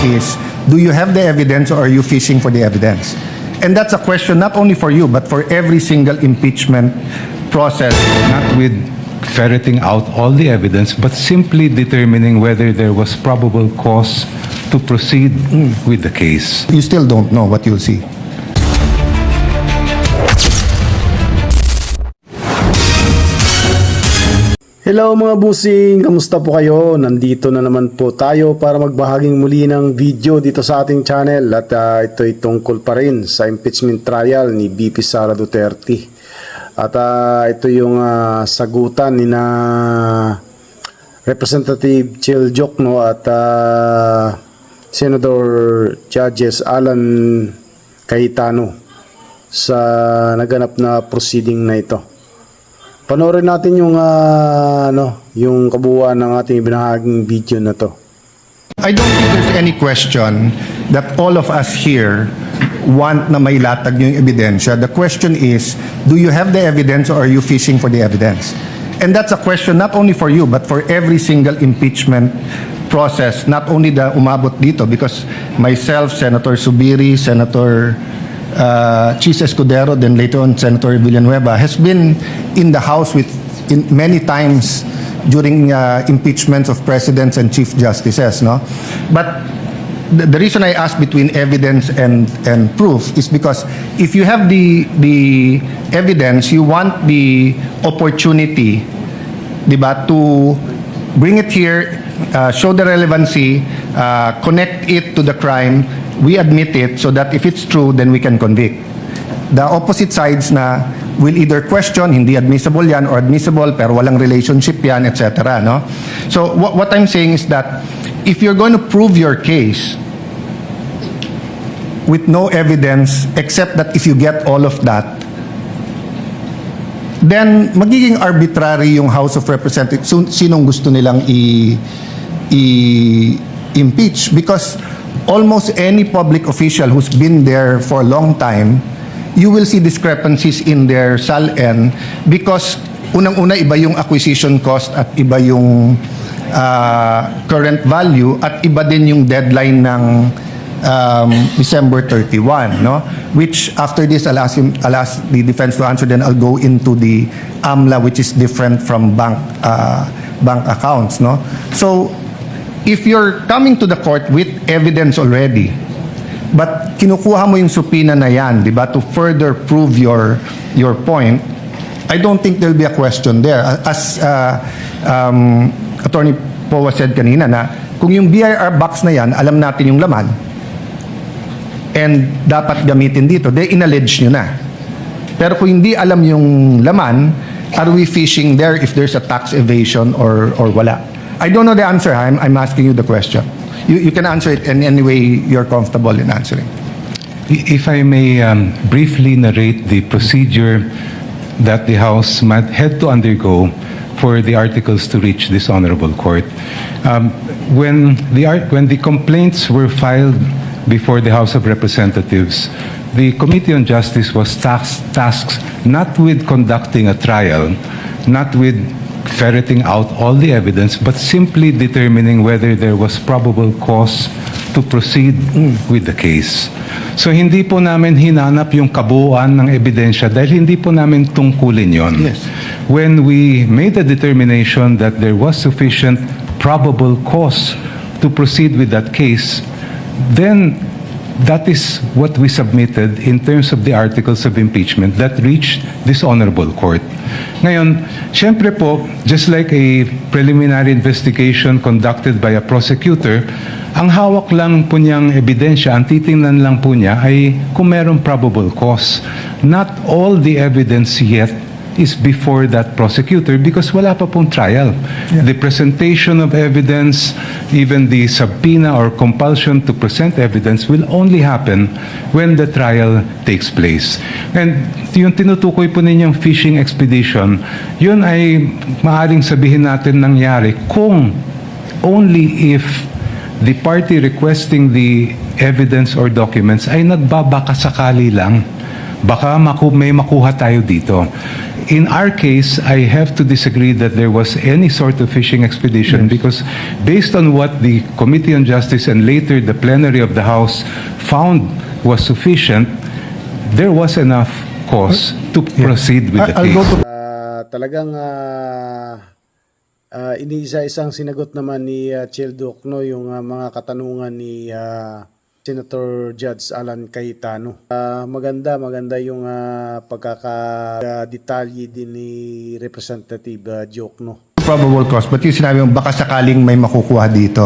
is, do you have the evidence or are you fishing for the evidence? And that's a question not only for you, but for every single impeachment process. Not with ferreting out all the evidence, but simply determining whether there was probable cause to proceed with the case. You still don't know what you'll see. Hello mga busing, kamusta po kayo? Nandito na naman po tayo para magbahaging muli ng video dito sa ating channel at ito ay tungkol pa rin sa impeachment trial ni VP Sara Duterte. At ito yung sagutan ni na Representative Chel Jokno at Senator Judges Alan Cayetano sa naganap na proceeding na ito. Panoorin natin yung yung kabuuan ng ating binahaging video na to. I don't think there's any question that all of us here want na may latag yung ebidensya. The question is, do you have the evidence or are you fishing for the evidence? And that's a question not only for you, but for every single impeachment process, not only the umabot dito, because myself, Senator Subiri, Senator Chis Escudero, then later on Senator Villanueva, has been in the House many times during impeachments of presidents and chief justices, no? But the reason I ask between evidence and proof is because if you have the evidence, you want the opportunity, diba, to bring it here, show the relevancy, connect it to the crime, we admit it so that if it's true, then we can convict. The opposite sides na will either question, hindi admissible yan, or admissible pero walang relationship yan, etc. No? So what I'm saying is that if you're going to prove your case with no evidence except that if you get all of that, then magiging arbitrary yung House of Representatives. Sinong gusto nilang i-impeach? Because almost any public official who's been there for a long time, you will see discrepancies in their SALN because unang-una iba yung acquisition cost at iba yung current value at iba din yung deadline ng December 31, no? Which after this I'll ask the defense to answer, then I'll go into the AMLA, which is different from bank accounts, no? So if you're coming to the court with evidence already, but kinukuha mo yung subpoena na yan, di ba, to further prove your point, I don't think there'll be a question there. As Attorney Powa said kanina na kung yung BIR box na yan, alam natin yung laman, and dapat gamitin dito, they inallege nyo na. Pero kung hindi alam yung laman, are we fishing there if there's a tax evasion or wala? I don't know the answer. I'm asking you the question. You can answer it in any way you're comfortable in answering. If I may briefly narrate the procedure that the House might had to undergo for the articles to reach this honorable court. When the complaints were filed before the House of Representatives, the Committee on Justice was tasked not with conducting a trial, not with ferreting out all the evidence, but simply determining whether there was probable cause to proceed with the case. So hindi po namin hinanap yung kabuuan ng ebidensya dahil hindi po namin tungkulin yon. Yes. When we made the determination that there was sufficient probable cause to proceed with that case, then that is what we submitted in terms of the articles of impeachment that reached this honorable court. Ngayon, syempre po, just like a preliminary investigation conducted by a prosecutor, ang hawak lang po niyang ebidensya, ang titingnan lang po niya ay kung merong probable cause. Not all the evidence yet is before that prosecutor because wala pa pong trial. Yeah. The presentation of evidence, even the subpoena or compulsion to present evidence will only happen when the trial takes place. And yung tinutukoy po ninyong fishing expedition, yun ay maaring sabihin natin nangyari kung only if the party requesting the evidence or documents ay nagbabakasakali lang baka may makuha tayo dito. In our case, I have to disagree that there was any sort of fishing expedition because based on what the Committee on Justice and later the plenary of the House found was sufficient, there was enough cause to proceed with the I'll case. go to Talagang iniisa-isang sinagot naman ni Chel Ducno yung mga katanungan ni Senator Judge Alan Cayetano. Maganda yung pagkakadetalye din ni Representative Diokno. probable cause, but yung sinabi mo, baka sakaling may makukuha dito.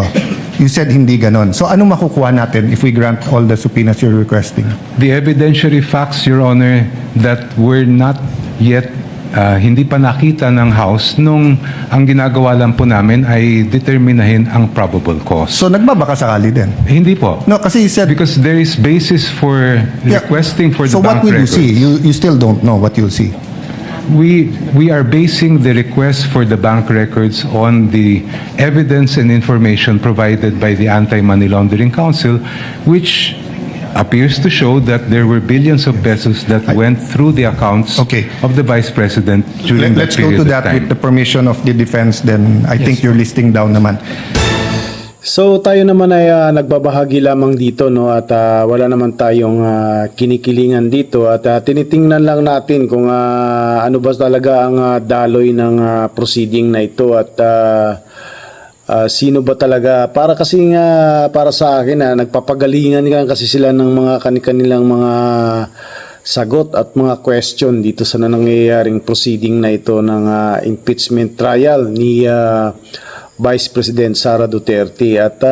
You said hindi ganon. So anong makukuha natin if we grant all the subpoenas you're requesting? The evidentiary facts, Your Honor, that were not yet hindi pa nakita ng House nung ang ginagawa lang po namin ay determinahin ang probable cause. So nagbabaka sakali din? Hindi po. No, kasi you said... Because there is basis for Yeah. requesting for the So what bank will you records. see? You still don't know what you'll see. We are basing the request for the bank records on the evidence and information provided by the Anti-Money Laundering Council, which appears to show that there were billions of pesos that went through the accounts Okay. of the Vice President during that Let's go period to of that time. with the permission of the defense then. I think you're listing down naman. So tayo naman ay nagbabahagi lamang dito, no, at wala naman tayong kinikilingan dito at tinitingnan lang natin kung ano ba talaga ang daloy ng proceeding na ito at sino ba talaga para kasi para sa akin nagpapagalingan kasi sila ng mga kanilang mga sagot at mga question dito sa nangyayaring proceeding na ito ng impeachment trial ni Vice President Sara Duterte at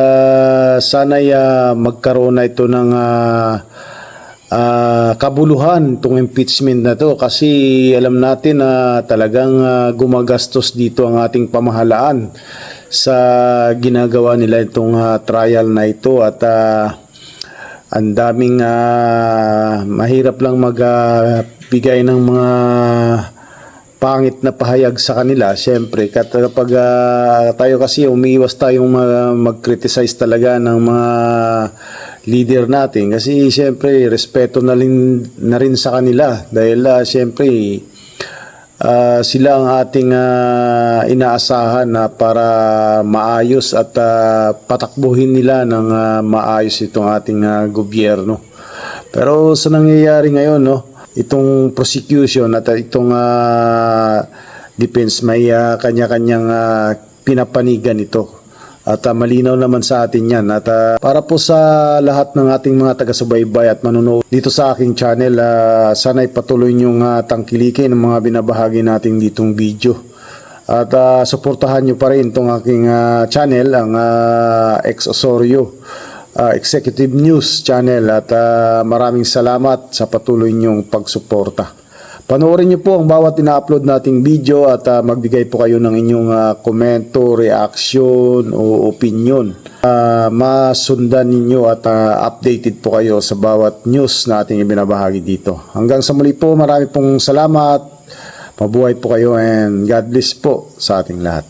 sana'y magkaroon na ito ng kabuluhan itong impeachment na to kasi alam natin na talagang gumagastos dito ang ating pamahalaan sa ginagawa nila itong trial na ito at ang daming mahirap lang magbigay ng mga pangit na pahayag sa kanila. Siyempre, kapag tayo kasi umiiwas tayong mag-criticize talaga ng mga leader natin kasi siyempre respeto na rin sa kanila dahil siyempre sila ang ating inaasahan na para maayos at patakbuhin nila ng maayos itong ating gobyerno. Pero sa nangyayari ngayon, no, itong prosecution at itong defense may kanya-kanyang pinapanigan ito. At malinaw naman sa atin yan. At para po sa lahat ng ating mga taga-subaybay at manonood dito sa aking channel, sana'y patuloy niyong tangkilikin ang mga binabahagi natin ditong video. At suportahan niyo pa rin itong aking channel, ang Ex Osorio Executive News Channel. At maraming salamat sa patuloy niyong pagsuporta. Panoorin niyo po ang bawat ina-upload nating video at magbigay po kayo ng inyong komento, reaction o opinion. Masundan ninyo at updated po kayo sa bawat news na ating ibinabahagi dito. Hanggang sa muli po, marami pong salamat. Mabuhay po kayo and God bless po sa ating lahat.